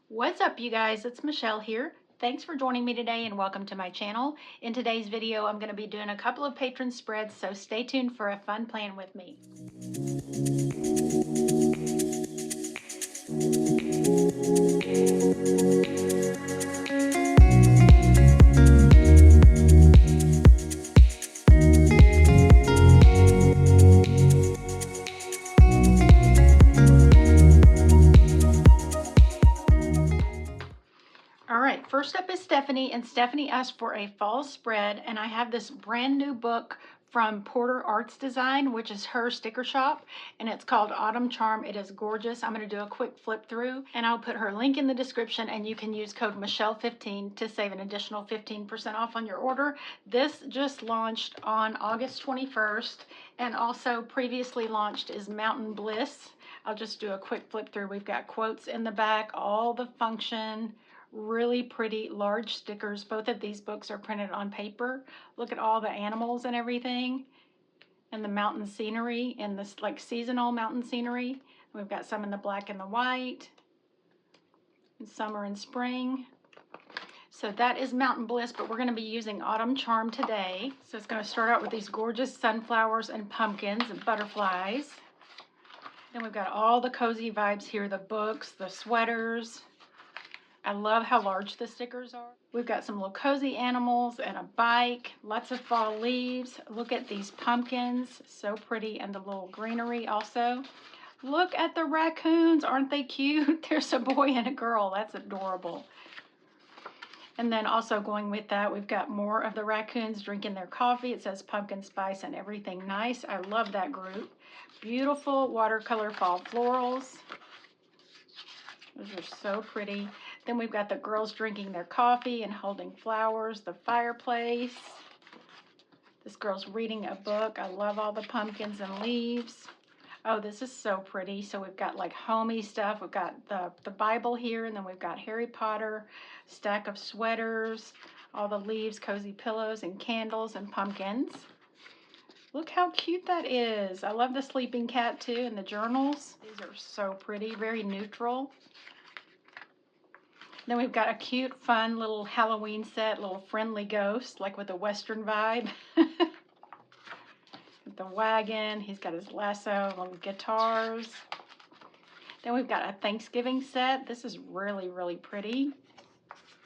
What's up, you guys? It's Michelle here. Thanks for joining me today and welcome to my channel. In today's video, I'm going to be doing a couple of patron spreads, so stay tuned for a fun plan with me. First up is Stephanie, and Stephanie asked for a fall spread, and I have this brand new book from Porter Arts Design, which is her sticker shop, and it's called Autumn Charm. It is gorgeous. I'm going to do a quick flip through, and I'll put her link in the description, and you can use code Michelle15 to save an additional 15% off on your order. This just launched on August 21st, and also previously launched is Mountain Bliss. I'll just do a quick flip through. We've got quotes in the back, all the function, really pretty large stickers. Both of these books are printed on paper. Look at all the animals and everything, and the mountain scenery, and this like seasonal mountain scenery. We've got some in the black and the white, and summer and spring. So that is Mountain Bliss, but we're going to be using Autumn Charm today. So it's going to start out with these gorgeous sunflowers and pumpkins and butterflies. Then we've got all the cozy vibes here, the books, the sweaters. I love how large the stickers are. We've got some little cozy animals and a bike, lots of fall leaves. Look at these pumpkins, so pretty, and the little greenery also. Look at the raccoons, aren't they cute? There's a boy and a girl, that's adorable. And then also going with that, we've got more of the raccoons drinking their coffee. It says pumpkin spice and everything nice. I love that group. Beautiful watercolor fall florals. Those are so pretty. Then we've got the girls drinking their coffee and holding flowers, the fireplace. This girl's reading a book. I love all the pumpkins and leaves. Oh, this is so pretty. So we've got like homey stuff. We've got the Bible here, and then we've got Harry Potter, stack of sweaters, all the leaves, cozy pillows, and candles and pumpkins. Look how cute that is. I love the sleeping cat too, and the journals. These are so pretty, very neutral. Then we've got a cute, fun little Halloween set, little friendly ghost, like with a Western vibe. The wagon, he's got his lasso, little guitars. Then we've got a Thanksgiving set. This is really, really pretty.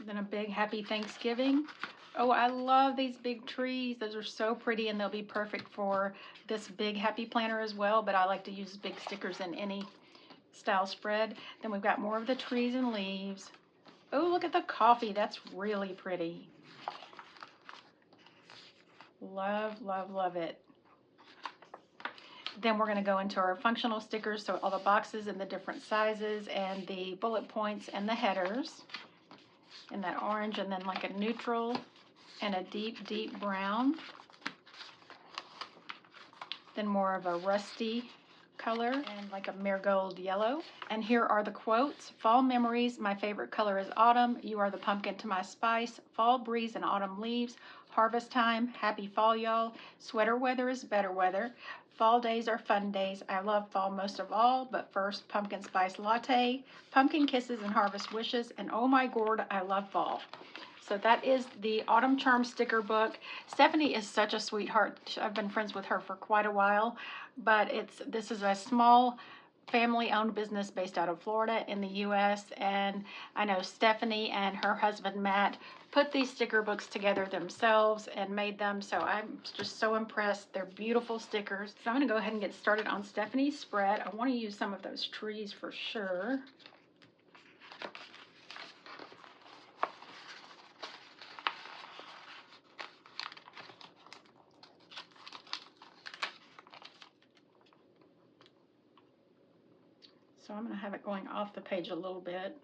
Then a big happy Thanksgiving. Oh, I love these big trees. Those are so pretty, and they'll be perfect for this big happy planner as well, but I like to use big stickers in any style spread. Then we've got more of the trees and leaves. Oh, look at the coffee. That's really pretty. Love, love, love it. Then we're going to go into our functional stickers, so all the boxes in the different sizes and the bullet points and the headers. And that orange, and then like a neutral and a deep, deep brown. Then more of a rusty color and like a marigold yellow. And here are the quotes. Fall memories, my favorite color is autumn. You are the pumpkin to my spice. Fall breeze and autumn leaves. Harvest time, happy fall y'all. Sweater weather is better weather. Fall days are fun days. I love fall most of all, but first pumpkin spice latte, pumpkin kisses and harvest wishes, and oh my gourd, I love fall. So that is the Autumn Charm sticker book. Stephanie is such a sweetheart. I've been friends with her for quite a while, but this is a small family-owned business based out of Florida in the U.S., and I know Stephanie and her husband Matt put these sticker books together themselves and made them, so I'm just so impressed. They're beautiful stickers. So I'm going to go ahead and get started on Stephanie's spread. I want to use some of those trees for sure. So I'm going to have it going off the page a little bit.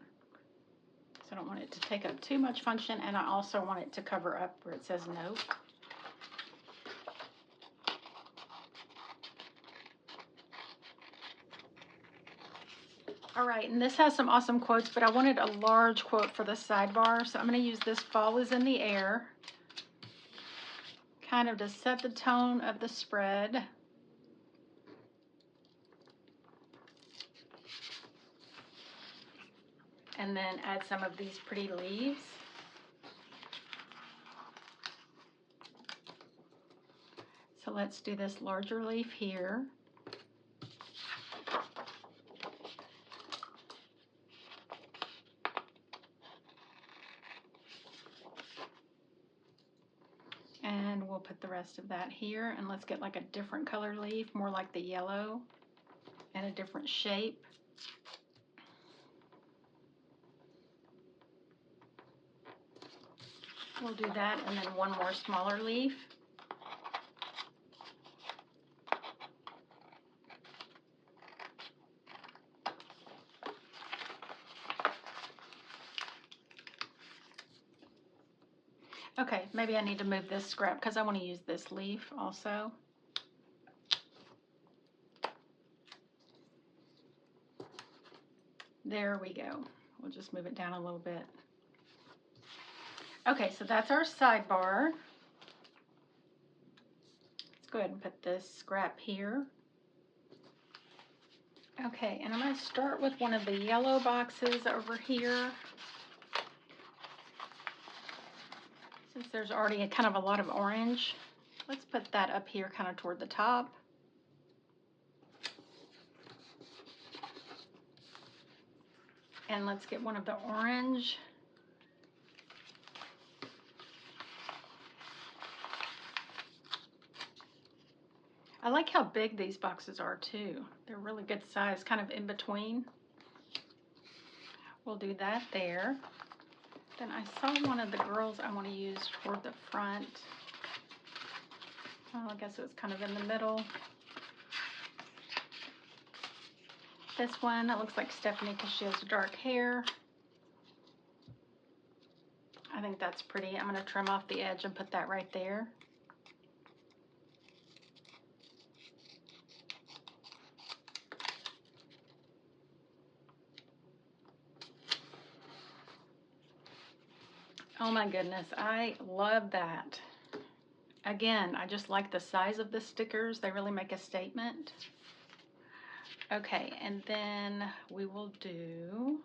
So I don't want it to take up too much function, and I also want it to cover up where it says note. All right, and this has some awesome quotes, but I wanted a large quote for the sidebar, so I'm going to use this Fall is in the Air, kind of to set the tone of the spread. and then add some of these pretty leaves. So let's do this larger leaf here. And we'll put the rest of that here, and let's get like a different color leaf, more like the yellow, and a different shape. We'll do that, and then one more smaller leaf. Okay, maybe I need to move this scrap because I want to use this leaf also. There we go. We'll just move it down a little bit. Okay, so that's our sidebar. Let's go ahead and put this scrap here. Okay, and I'm going to start with one of the yellow boxes over here. Since there's already kind of a lot of orange, let's put that up here kind of toward the top. And let's get one of the orange. I like how big these boxes are too. They're really good size, kind of in between. We'll do that there. Then I saw one of the girls I want to use toward the front. Oh, I guess it was kind of in the middle. This one, it looks like Stephanie because she has dark hair. I think that's pretty. I'm going to trim off the edge and put that right there. Oh my goodness, I love that. Again, I just like the size of the stickers. They really make a statement. Okay, and then we will do,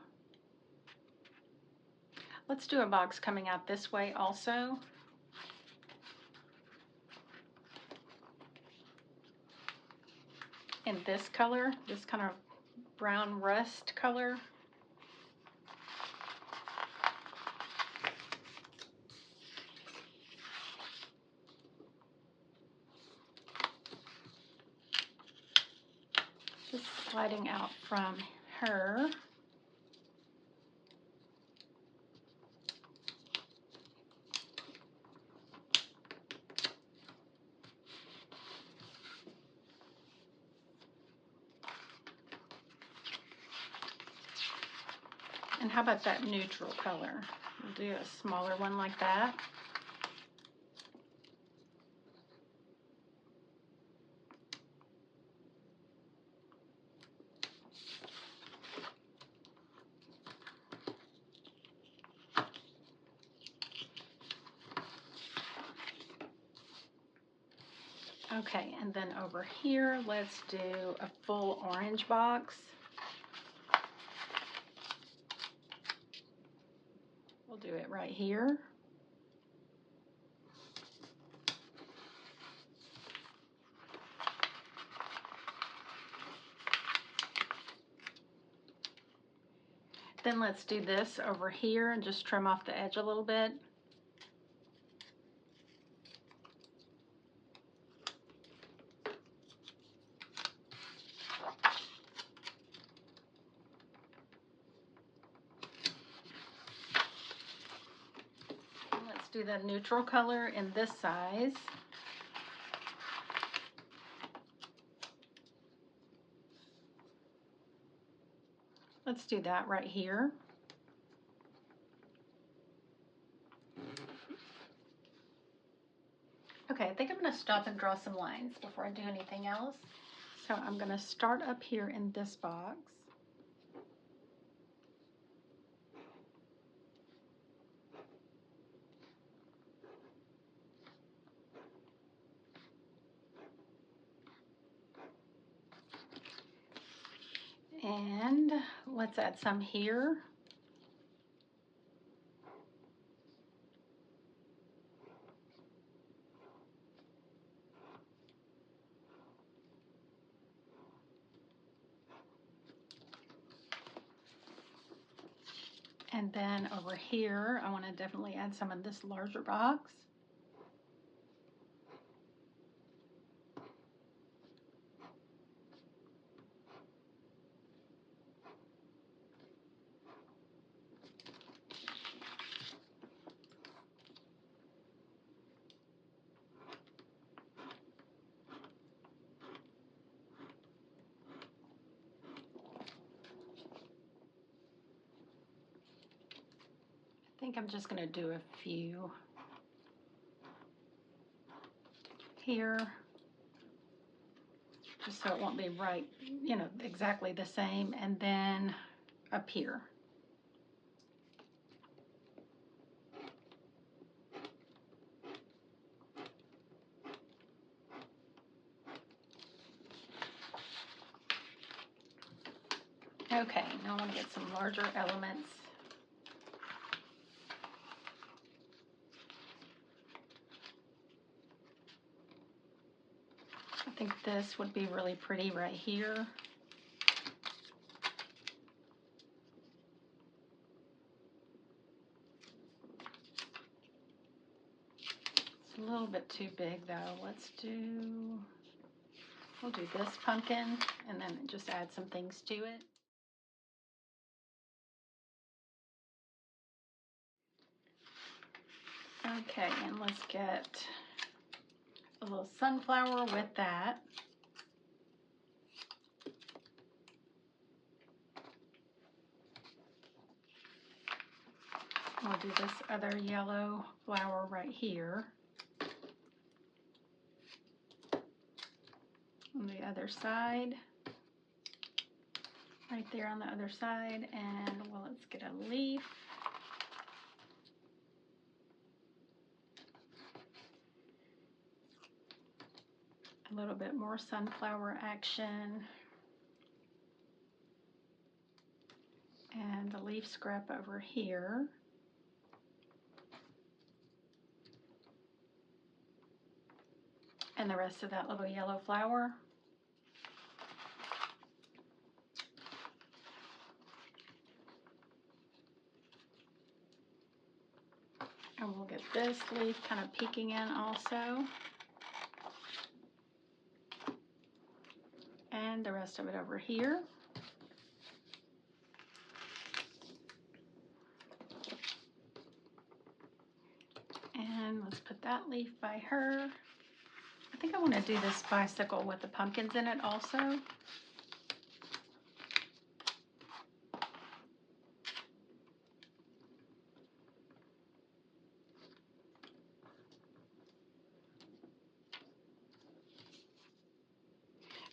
let's do a box coming out this way also. In this color, this kind of brown rust color. Just sliding out from her. And how about that neutral color? We'll do a smaller one like that. Okay, and then over here, let's do a full orange box. We'll do it right here. Then let's do this over here and just trim off the edge a little bit. Do the neutral color in this size. Let's do that right here. Okay, I think I'm going to stop and draw some lines before I do anything else. So I'm going to start up here in this box. And let's add some here. And then over here, I want to definitely add some of this larger box. I think I'm just going to do a few here, just so it won't be right, you know, exactly the same, and then up here. Okay, now I want to get some larger elements. I think this would be really pretty right here. It's a little bit too big though. We'll do this pumpkin and then just add some things to it. Okay, and let's get a little sunflower with that. We'll do this other yellow flower right here. On the other side. Right there on the other side. And well, let's get a leaf. A little bit more sunflower action. And a leaf scrap over here. And the rest of that little yellow flower. And we'll get this leaf kind of peeking in also. And the rest of it over here. And let's put that leaf by her. I think I want to do this bicycle with the pumpkins in it also.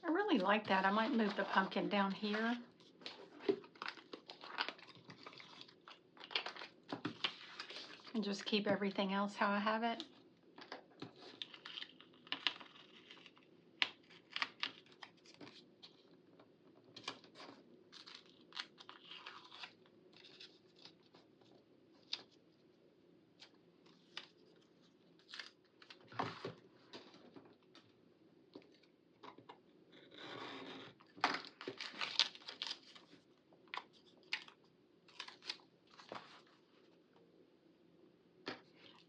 I really like that. I might move the pumpkin down here. And just keep everything else how I have it.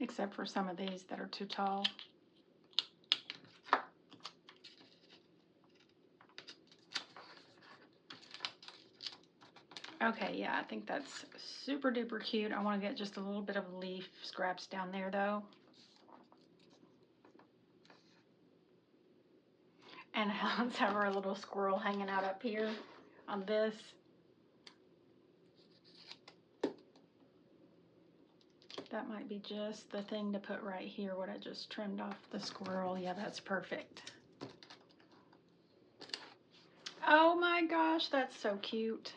Except for some of these that are too tall. Okay, yeah, I think that's super duper cute. I want to get just a little bit of leaf scraps down there though. And let's have our little squirrel hanging out up here on this. That might be just the thing to put right here, what I just trimmed off the squirrel. Yeah, that's perfect. Oh my gosh, that's so cute.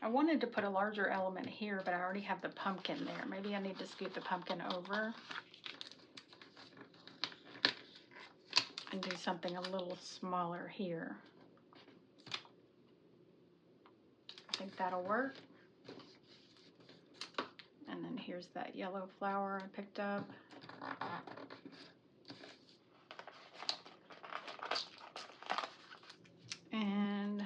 I wanted to put a larger element here, but I already have the pumpkin there. Maybe I need to scoot the pumpkin over and do something a little smaller here. I think that'll work. And then here's that yellow flower I picked up. And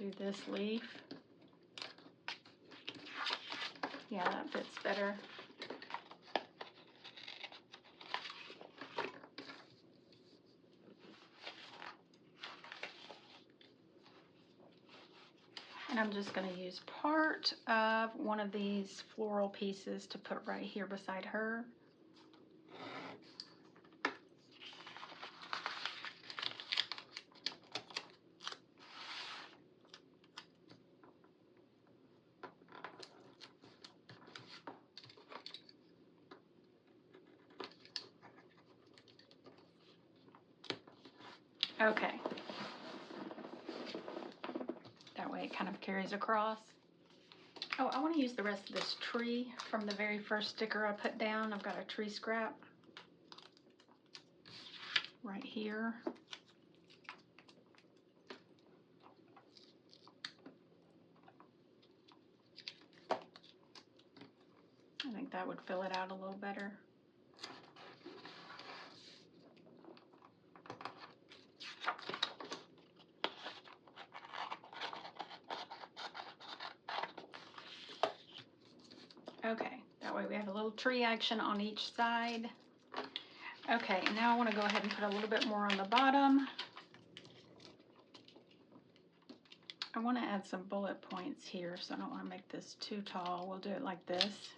do this leaf. Yeah, that fits better. And I'm just going to use part of one of these floral pieces to put right here beside her. Okay. That way it kind of carries across. Oh, I want to use the rest of this tree from the very first sticker I put down. I've got a tree scrap right here. I think that would fill it out a little better. Okay, that way we have a little tree action on each side. Okay, and now I want to go ahead and put a little bit more on the bottom. I want to add some bullet points here, so I don't want to make this too tall. We'll do it like this.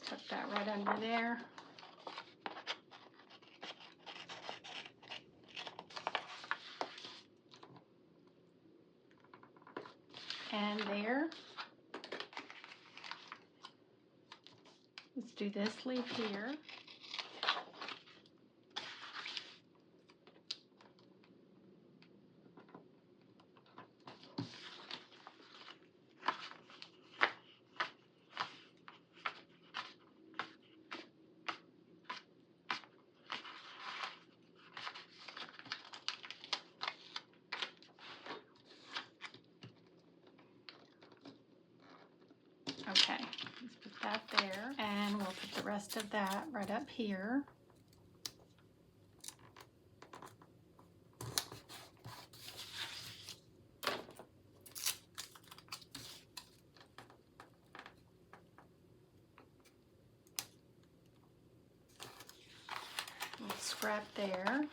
Tuck that right under there. And there. Let's do this leaf here. Okay, let's put that there, and we'll put the rest of that right up here. We'll scrap there.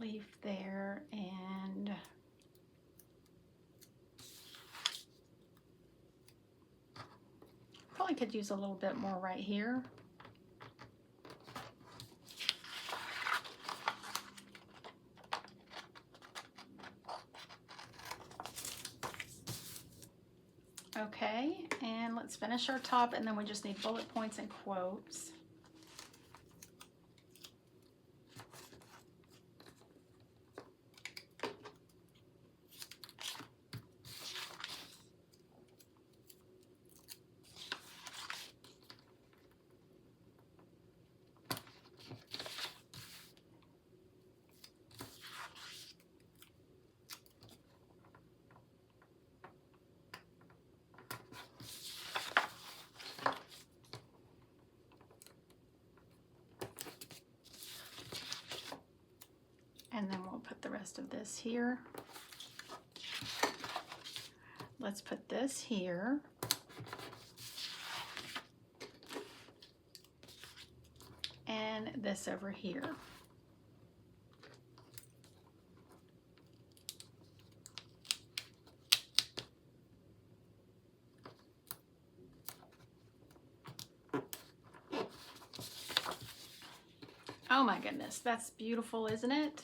Leaf there, and probably could use a little bit more right here. Okay, and let's finish our top, and then we just need bullet points and quotes. And then we'll put the rest of this here. Let's put this here. And this over here. Oh my goodness, that's beautiful, isn't it?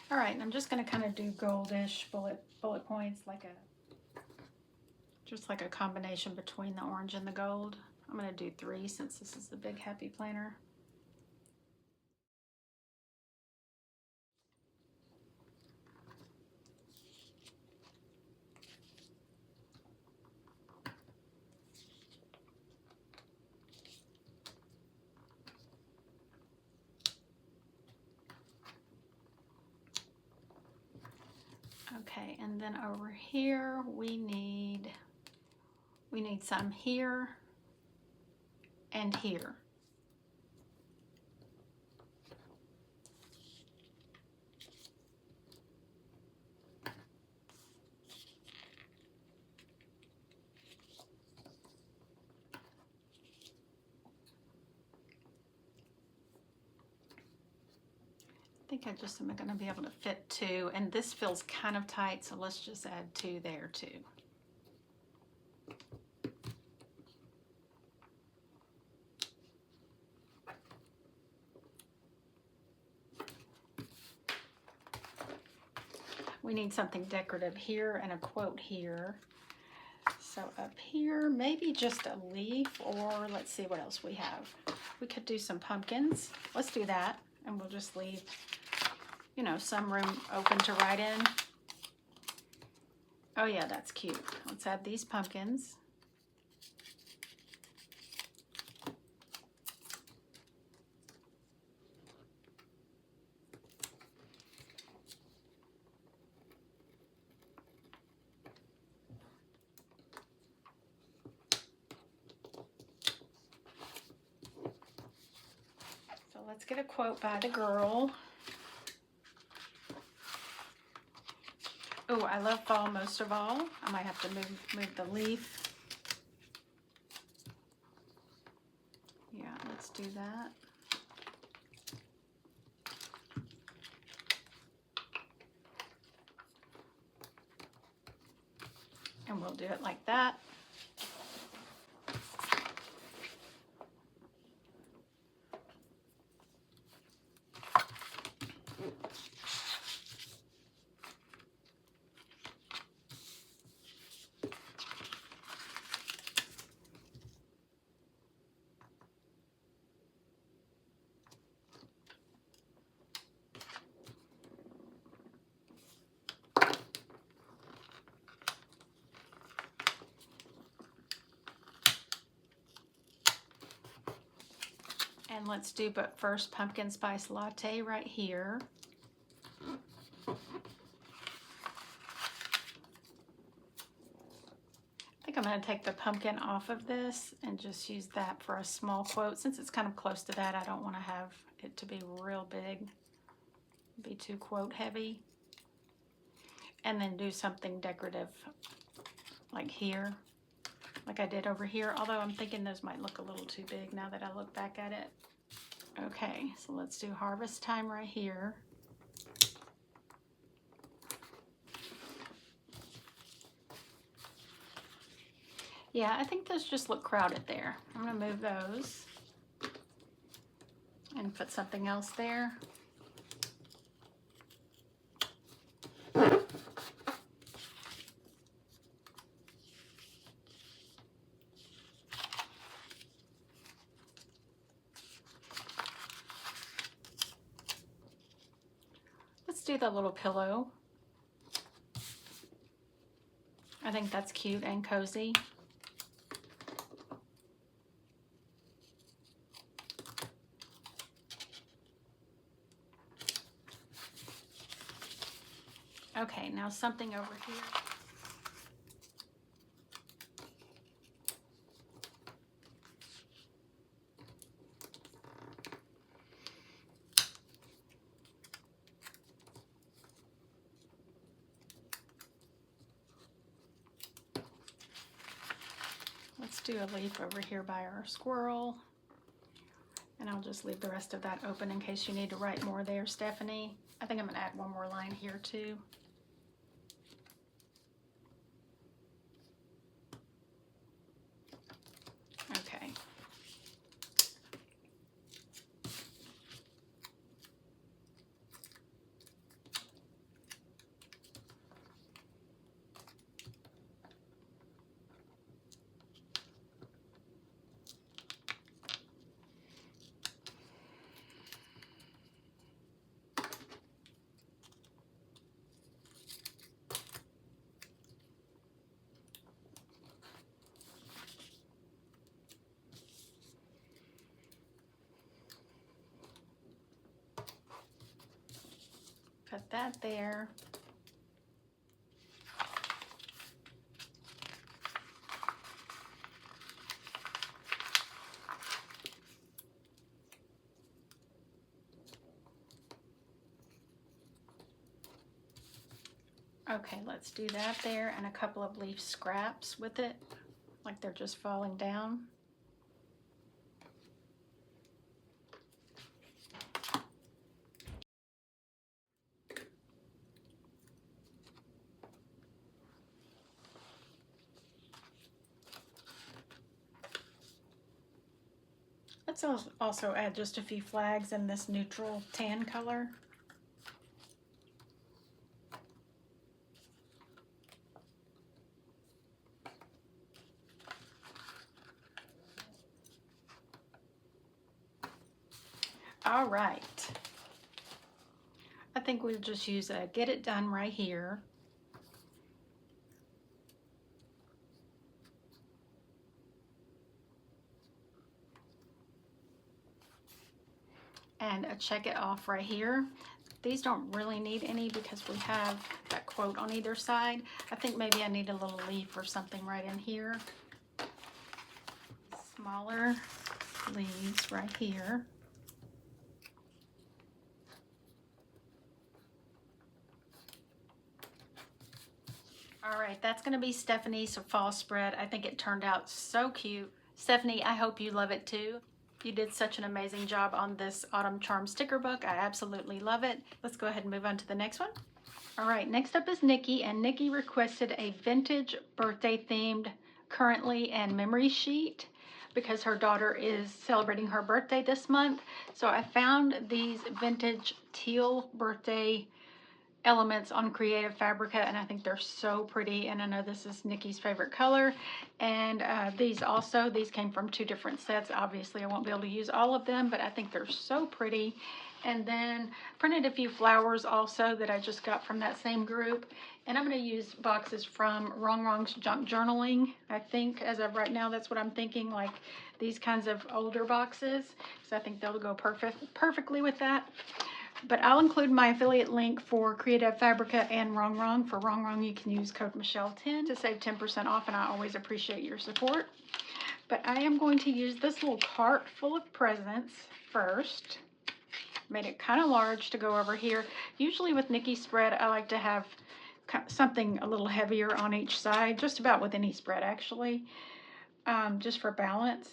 All right, and I'm just going to kind of do goldish bullet points, like just like a combination between the orange and the gold. I'm going to do 3 since this is the big happy planner. Okay, and then over here we need some here and here. I think I just am going to be able to fit 2, and this feels kind of tight, so let's just add 2 there too. We need something decorative here and a quote here. So up here, maybe just a leaf, or let's see what else we have. We could do some pumpkins. Let's do that, and we'll just leave, you know, some room open to write in. Oh yeah, that's cute. Let's add these pumpkins. So let's get a quote by the girl. Oh, I love fall most of all. I might have to move the leaf. Yeah, let's do that. And we'll do it like that. And let's do but first pumpkin spice latte right here. I think I'm going to take the pumpkin off of this and just use that for a small quote. Since it's kind of close to that, I don't want to have it to be real big, be too quote heavy. And then do something decorative like here, like I did over here, although I'm thinking those might look a little too big now that I look back at it. Okay, so let's do harvest time right here. Yeah, I think those just look crowded there. I'm gonna move those and put something else there. Let's do the little pillow. I think that's cute and cozy. Okay, now something over here. Let's do a leaf over here by our squirrel. And I'll just leave the rest of that open in case you need to write more there, Stephanie. I think I'm gonna add one more line here too. Okay. Put that there. Okay, let's do that there, and a couple of leaf scraps with it, like they're just falling down. Let's also add just a few flags in this neutral tan color. All right. I think we'll just use a Get It Done right here. And a Check It Off right here. These don't really need any because we have that quote on either side. I think maybe I need a little leaf or something right in here. Smaller leaves right here. All right, that's gonna be Stephanie's fall spread. I think it turned out so cute. Stephanie, I hope you love it too. You did such an amazing job on this Autumn Charm sticker book. I absolutely love it. Let's go ahead and move on to the next one. All right, next up is Nikki, and Nikki requested a vintage birthday themed currently and memory sheet because her daughter is celebrating her birthday this month. So I found these vintage teal birthday elements on Creative Fabrica, and I think they're so pretty, and I know this is Nikki's favorite color. And these came from 2 different sets. Obviously I won't be able to use all of them, but I think they're so pretty. And then printed a few flowers also that I just got from that same group. And I'm going to use boxes from Rongrong's Junk Journaling. I think as of right now, that's what I'm thinking, like these kinds of older boxes, so I think they'll go perfectly with that. But I'll include my affiliate link for Creative Fabrica and Rongrong. For Rongrong, you can use code Michelle10 to save 10% off, and I always appreciate your support. But I am going to use this little cart full of presents first. Made it kind of large to go over here. Usually with Nikki's spread, I like to have something a little heavier on each side, just about with any spread actually, just for balance.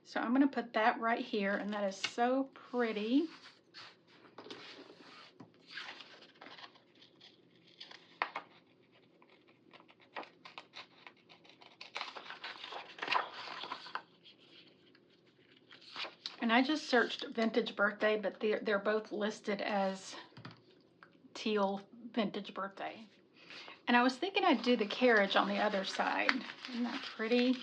So I'm going to put that right here, and that is so pretty. And I just searched vintage birthday, but they're both listed as teal vintage birthday. And I was thinking I'd do the carriage on the other side. Isn't that pretty?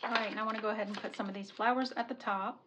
All right, and I want to go ahead and put some of these flowers at the top.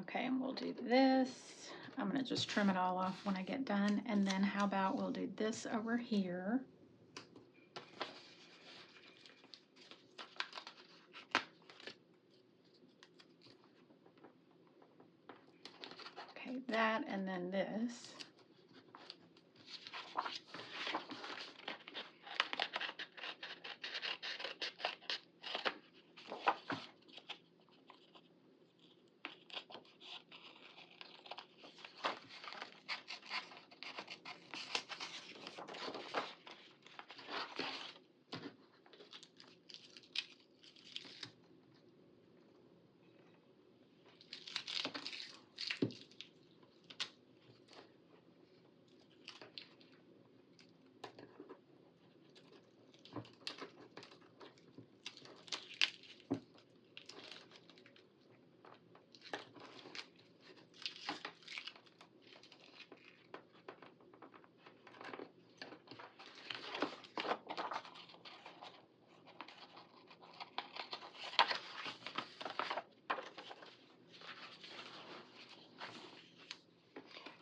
Okay, and we'll do this. I'm going to just trim it all off when I get done. And then how about we'll do this over here. Okay, that, and then this.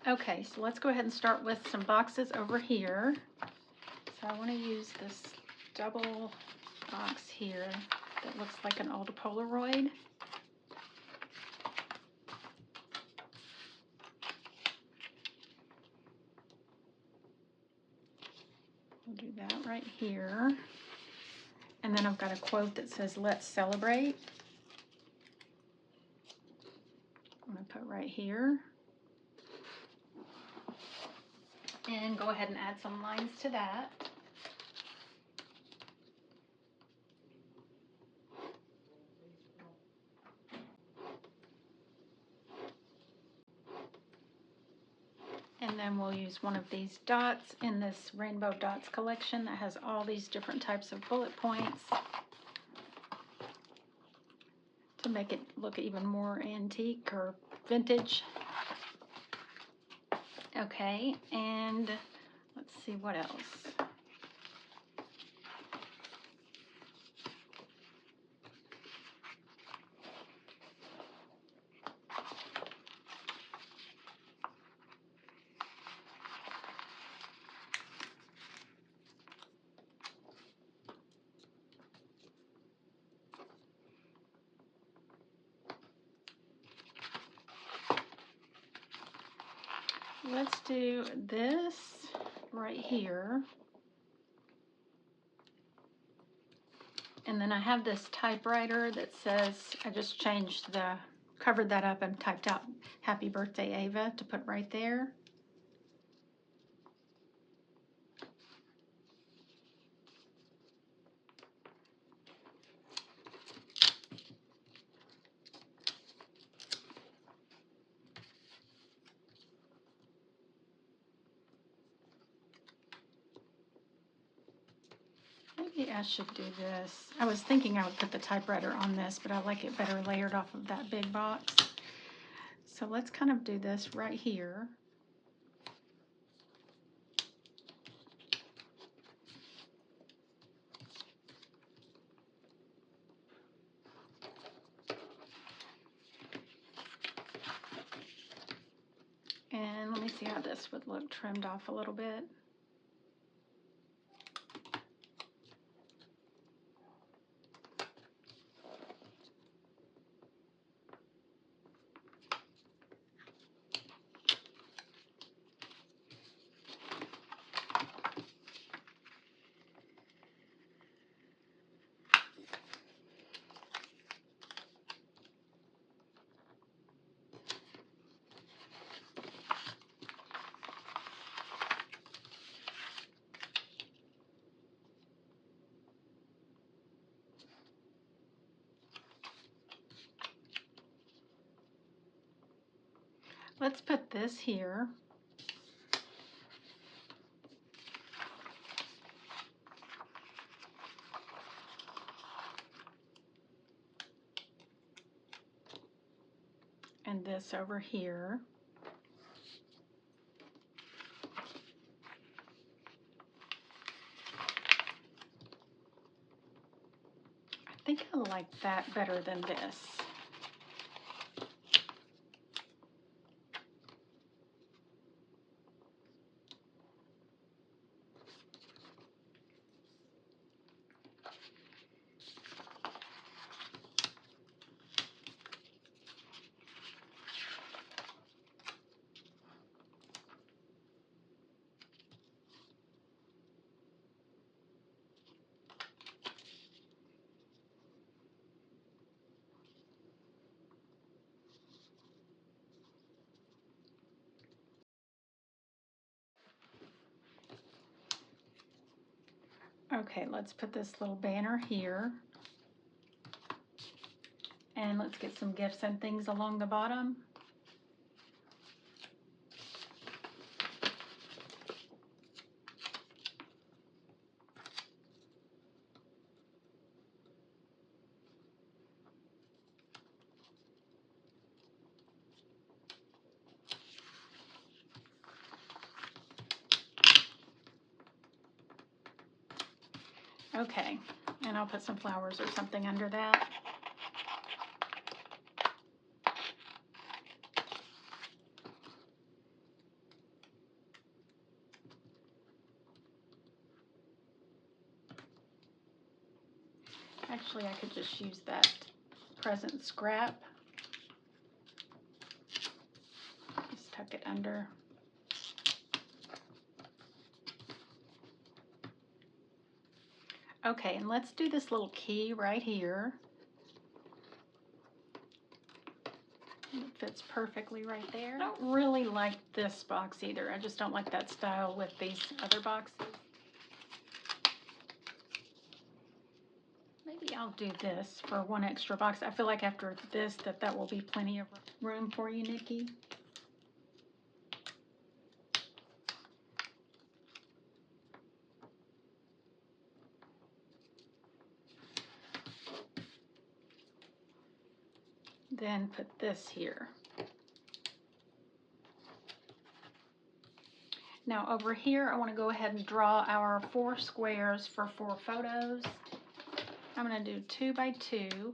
Okay, so let's go ahead and start with some boxes over here. So I want to use this double box here that looks like an old Polaroid. We'll do that right here. And then I've got a quote that says, "Let's celebrate." I'm going to put right here. And go ahead and add some lines to that. And then we'll use one of these dots in this Rainbow Dots collection that has all these different types of bullet points to make it look even more antique or vintage. Okay, and let's see what else. Let's do this right here. And then I have this typewriter that says, I just changed the, covered that up and typed out "Happy Birthday, Ava" to put right there. Maybe I should do this. I was thinking I would put the typewriter on this, but I like it better layered off of that big box. So let's kind of do this right here. And let me see how this would look trimmed off a little bit. Let's put this here. And this over here. I think I like that better than this. Okay, let's put this little banner here. And let's get some gifts and things along the bottom. Okay, and I'll put some flowers or something under that. Actually, I could just use that present scrap. Just tuck it under. Okay, and let's do this little key right here. It fits perfectly right there. I don't really like this box either. I just don't like that style with these other boxes. Maybe I'll do this for one extra box. I feel like after this that will be plenty of room for you, Nikki. Then put this here. Now over here, I want to go ahead and draw our 4 squares for 4 photos. I'm going to do 2 by 2.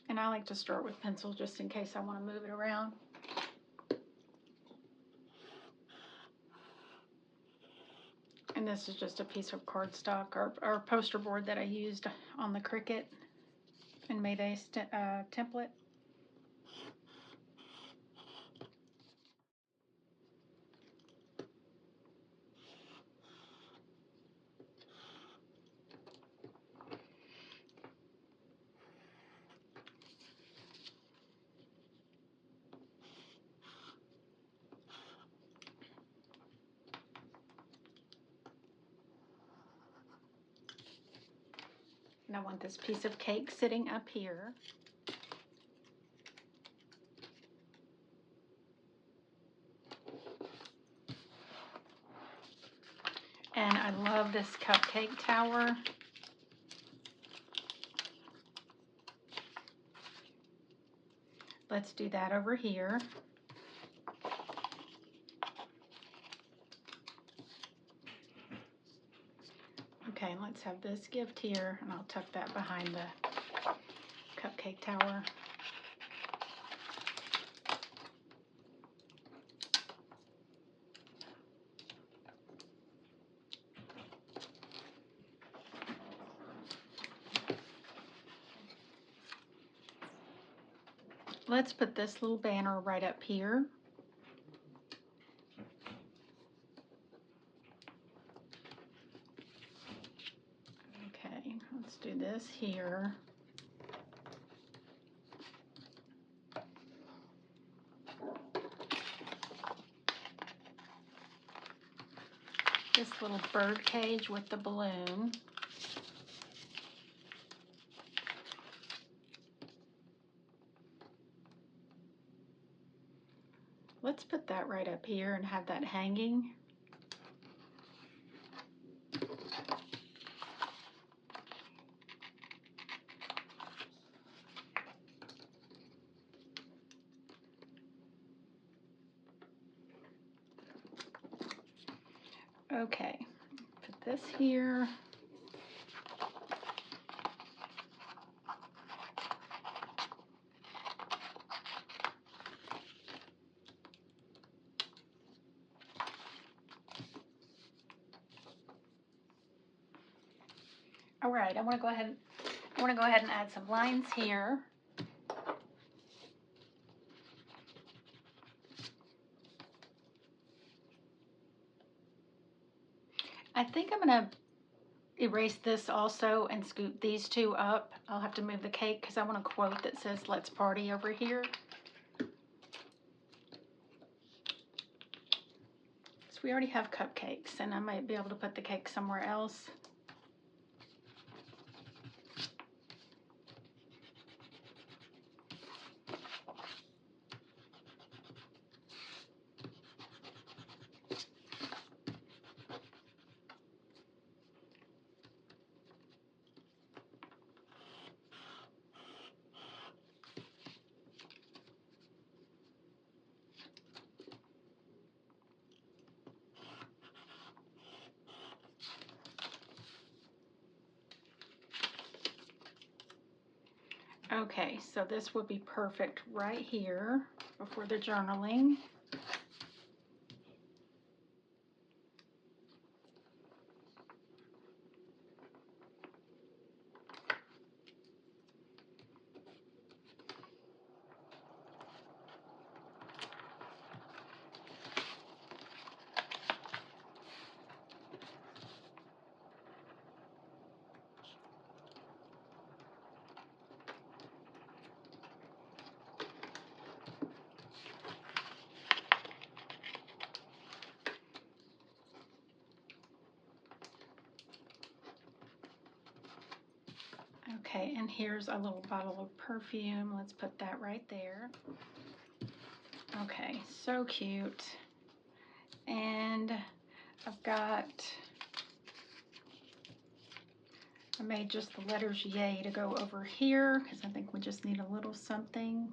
And I like to start with pencil just in case I want to move it around. And this is just a piece of cardstock or poster board that I used on the Cricut and made a template. And I want this piece of cake sitting up here. And I love this cupcake tower. Let's do that over here. Okay, and let's have this gift here, and I'll tuck that behind the cupcake tower. Let's put this little banner right up here. Okay, let's do this here. This little bird cage with the balloon. Let's put that right up here and have that hanging. Okay, put this here. All right, I want to go ahead and add some lines here. I think I'm going to erase this also and scoop these 2 up. I'll have to move the cake because I want a quote that says "Let's party" over here. So we already have cupcakes, and I might be able to put the cake somewhere else. Okay, so this would be perfect right here before the journaling. And here's a little bottle of perfume. Let's put that right there. Okay, so cute. And I made just the letters yay to go over here because I think we just need a little something.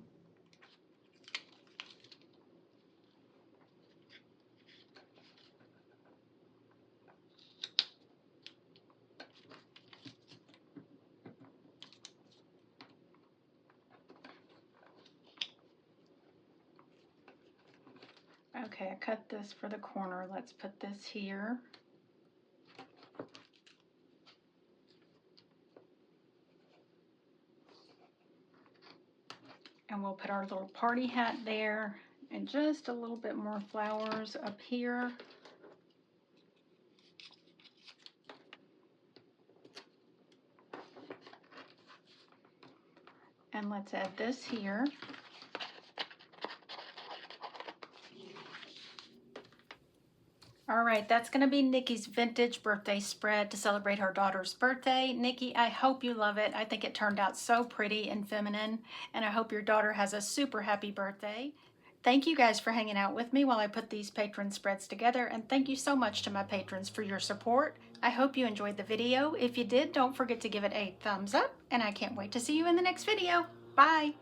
Okay, I cut this for the corner. Let's put this here. And we'll put our little party hat there and just a little bit more flowers up here. And let's add this here. All right, that's going to be Nikki's vintage birthday spread to celebrate her daughter's birthday. Nikki, I hope you love it. I think it turned out so pretty and feminine, and I hope your daughter has a super happy birthday. Thank you guys for hanging out with me while I put these patron spreads together, and thank you so much to my patrons for your support. I hope you enjoyed the video. If you did, don't forget to give it a thumbs up, and I can't wait to see you in the next video. Bye!